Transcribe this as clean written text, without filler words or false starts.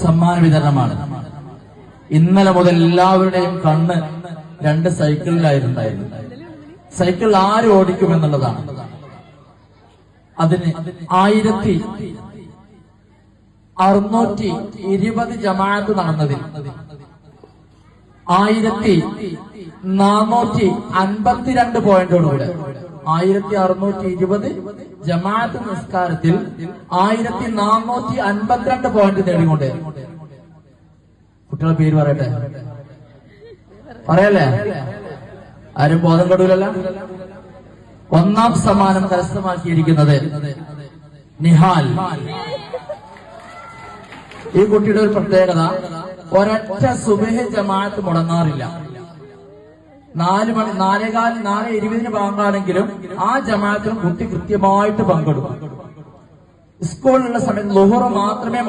സമ്മാന വിതരണമാണ്. ഇന്നലെ മുതൽ എല്ലാവരുടെയും കണ്ണ് 2 സൈക്കിളിലായിരുന്നായിരുന്നു. സൈക്കിൾ ആര് ഓടിക്കുമെന്നുള്ളതാണ്. അതിന് 1620 ജമാഅത്ത് നടന്നതിൽ 1452 പോയിന്റോടുകൂടെ 1620 ജമാഅത്ത് നിസ്കാരത്തിൽ 1452 പോയിന്റ് നേടിക്കൊണ്ട്. കുട്ടികളുടെ പേര് പറയട്ടെ, പറയല്ലേ? ആരും ബോധം കെടൂലല്ല. ഒന്നാം സമ്മാനം കരസ്ഥമാക്കിയിരിക്കുന്നത് നിഹാൽ. ഈ കുട്ടിയുടെ ഒരു പ്രത്യേകത, ഒരൊറ്റ സുബഹ് ജമാഅത്ത് മുടങ്ങാറില്ല. 4:20 ബാങ്കാണെങ്കിലും ആ ജമാഅത്തിന് കുട്ടി കൃത്യമായിട്ട് പങ്കെടുക്കും. സ്കൂളിലുള്ള സമയത്ത് ളുഹർ മാത്രമേ